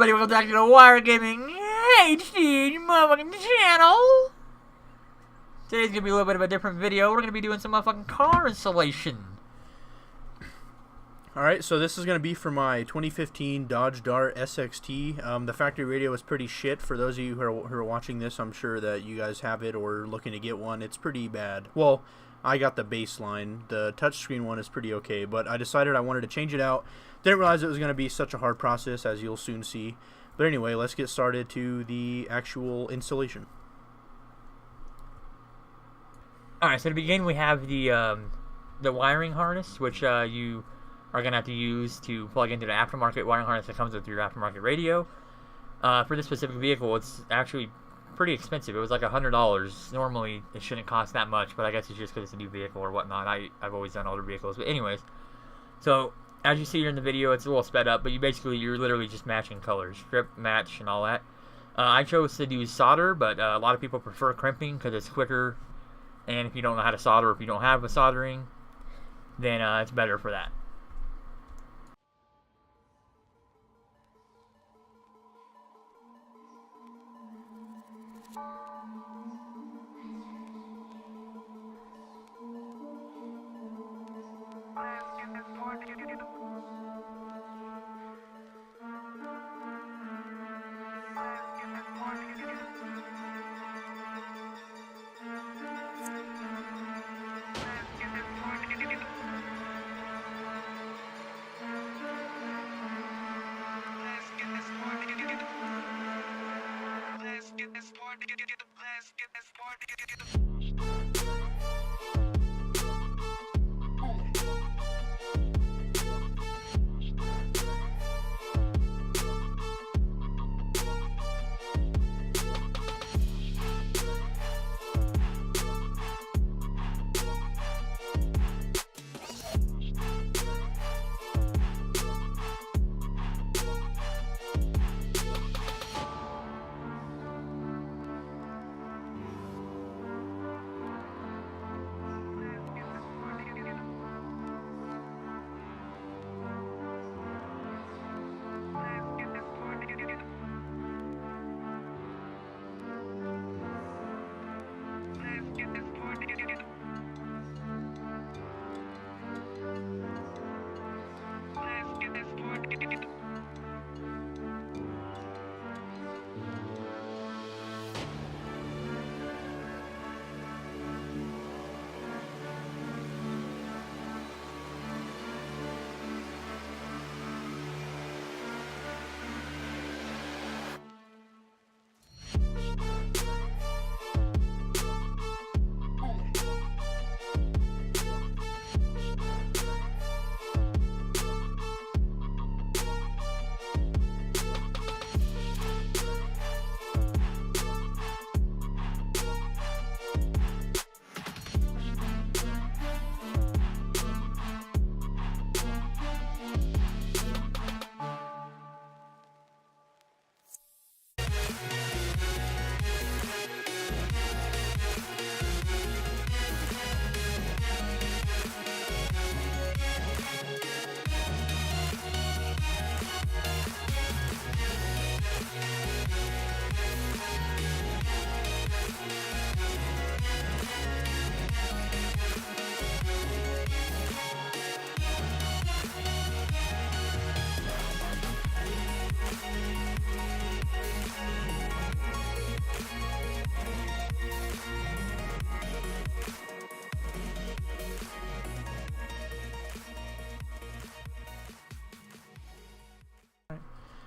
everybody, welcome back to the Wire Gaming HD motherfucking channel. Today's gonna be a little bit of a different video. We're gonna be doing some motherfucking car installation. Alright, so this is going to be for my 2015 Dodge Dart SXT. The factory radio is pretty shit. For those of you who are watching this, I'm sure that you guys have it or looking to get one. It's pretty bad. Well, I got the baseline. The touchscreen one is pretty okay, but I decided I wanted to change it out. Didn't realize it was going to be such a hard process, as you'll soon see. But anyway, let's get started to the actual installation. Alright, so to begin, we have the wiring harness, which you are going to have to use to plug into the aftermarket wiring harness that comes with your aftermarket radio. For this specific vehicle, it's actually pretty expensive. It was like $100. Normally, it shouldn't cost that much, but I guess it's just because it's a new vehicle or whatnot. I've always done older vehicles. But anyways, so as you see here in the video, it's a little sped up, but you're literally just matching colors. Strip, match, and all that. I chose to do solder, but a lot of people prefer crimping because it's quicker. And if you don't know how to solder, or if you don't have a soldering, then it's better for that.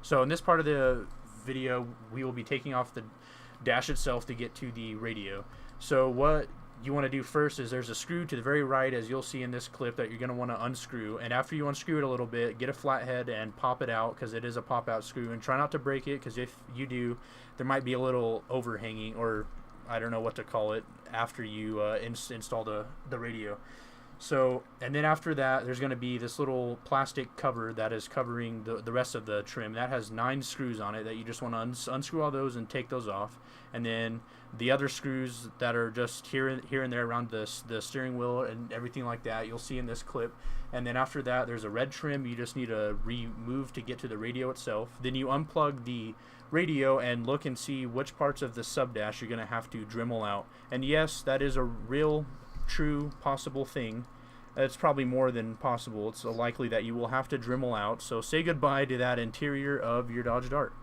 So in this part of the video, we will be taking off the dash itself to get to the radio. So what you want to do first is there's a screw to the very right, as you'll see in this clip, that you're going to want to unscrew. And after you unscrew it a little bit, get a flathead and pop it out, because it is a pop-out screw. And try not to break it, because if you do, there might be a little overhanging, or I don't know what to call it, after you install the radio. So, and then after that, there's going to be this little plastic cover that is covering the rest of the trim. That has 9 screws on it that you just want to unscrew all those and take those off. And then the other screws that are just here and there around the steering wheel and everything like that, you'll see in this clip. And then after that, there's a red trim you just need to remove to get to the radio itself. Then you unplug the radio and look and see which parts of the sub dash you're going to have to Dremel out. And yes, that is a real true possible thing. It's probably more than possible. It's likely that you will have to Dremel out. So say goodbye to that interior of your Dodge Dart.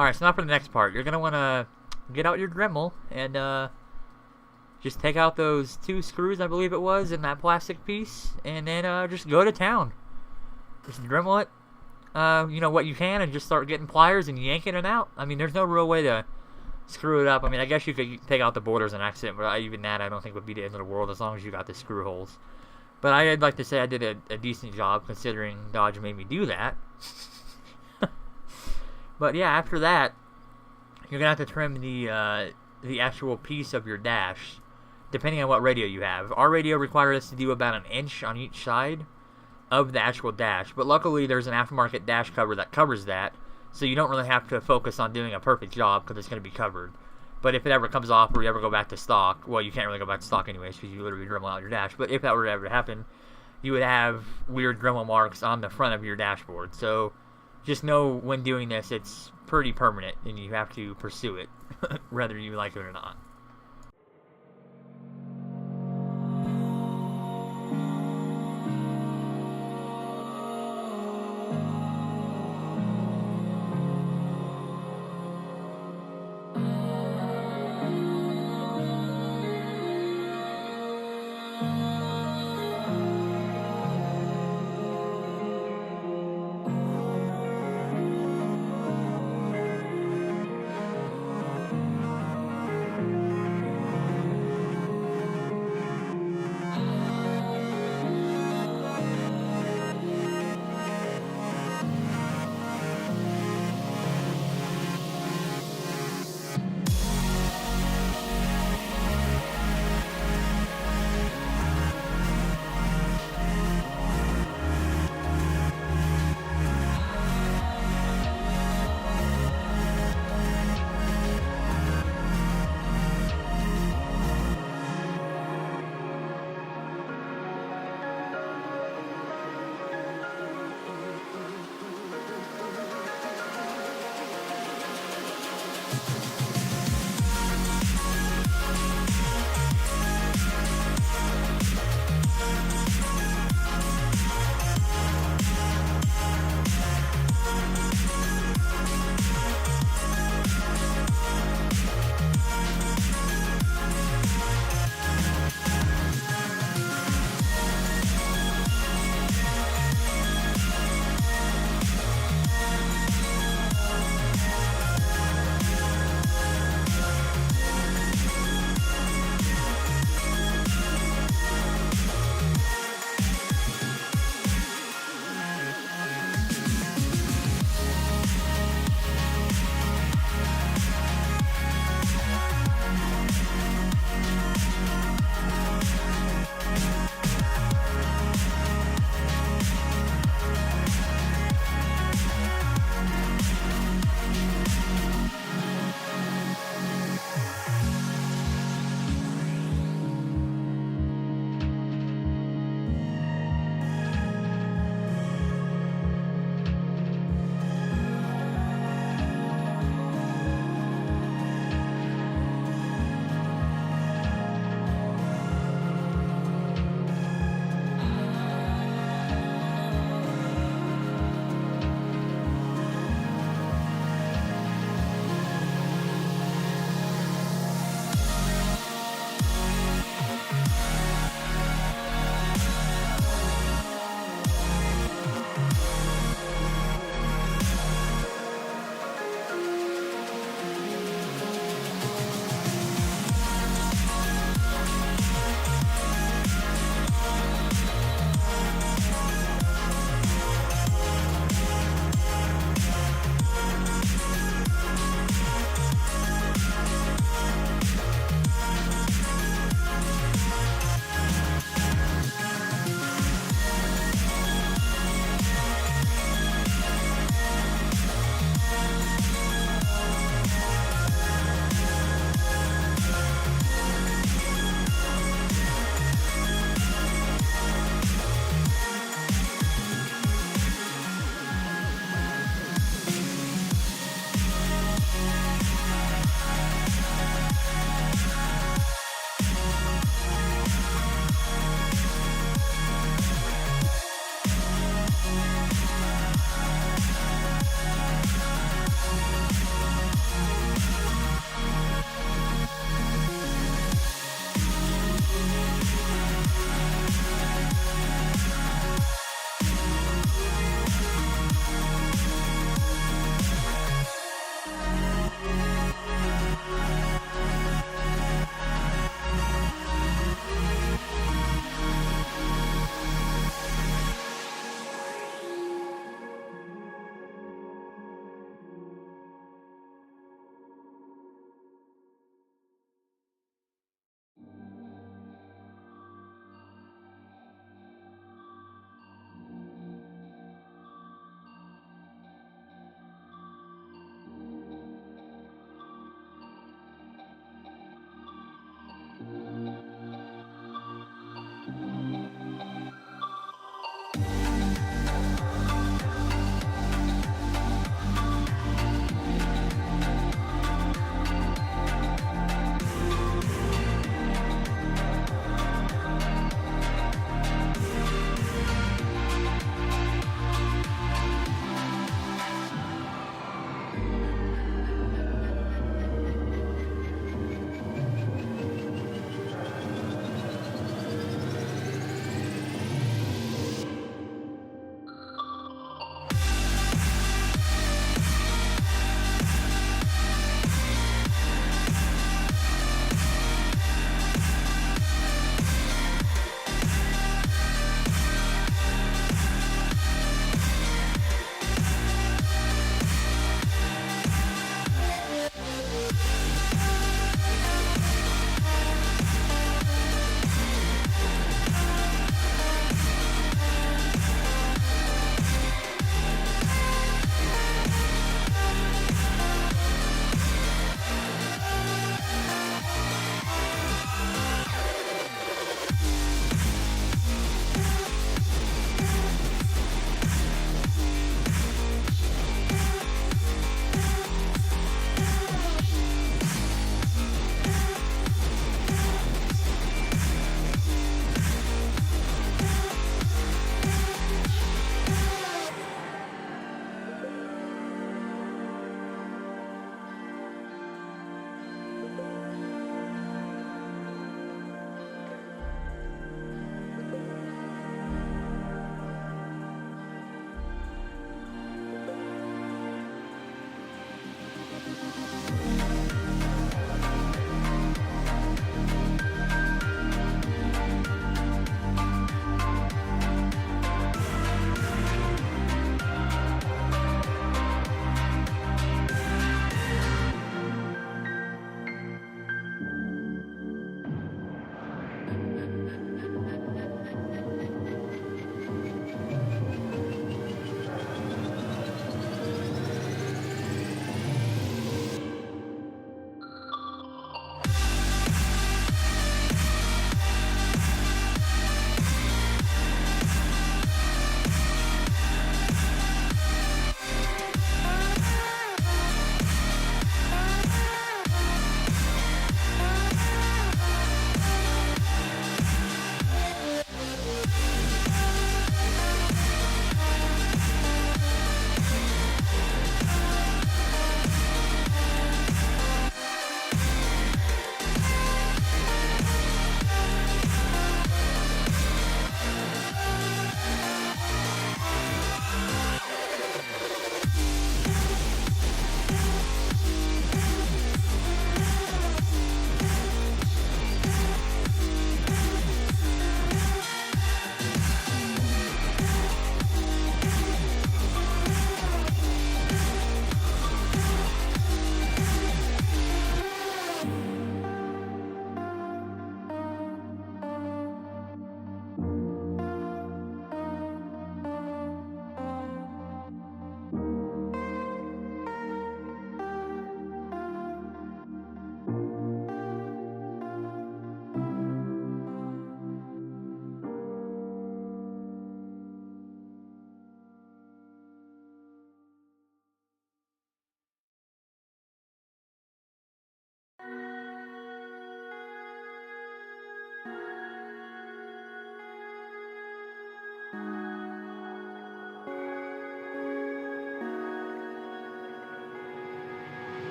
Alright, so now for the next part. You're going to want to get out your Dremel and just take out those 2 screws, I believe it was, in that plastic piece, and then just go to town. Just Dremel it, you know, what you can, and just start getting pliers and yanking it out. I mean, there's no real way to screw it up. I mean, I guess you could take out the borders and accident, but even that I don't think would be the end of the world as long as you got the screw holes. But I'd like to say I did a decent job considering Dodge made me do that. But yeah, after that, you're going to have to trim the actual piece of your dash, depending on what radio you have. Our radio required us to do about 1 inch on each side of the actual dash, but luckily there's an aftermarket dash cover that covers that, so you don't really have to focus on doing a perfect job because it's going to be covered. But if it ever comes off or you ever go back to stock, well, you can't really go back to stock anyways because you literally Dremel out your dash, but if that were to ever happen, you would have weird Dremel marks on the front of your dashboard. So just know when doing this, it's pretty permanent and you have to pursue it, whether you like it or not.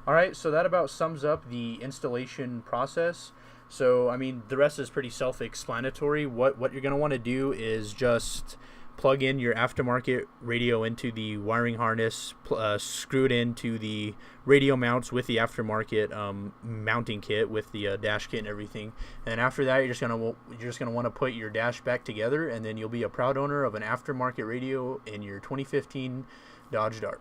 All right, so that about sums up the installation process. So, I mean, the rest is pretty self-explanatory. What you're going to want to do is just plug in your aftermarket radio into the wiring harness, screw it into the radio mounts with the aftermarket mounting kit with the dash kit and everything. And after that, you're just gonna want to put your dash back together, and then you'll be a proud owner of an aftermarket radio in your 2015 Dodge Dart.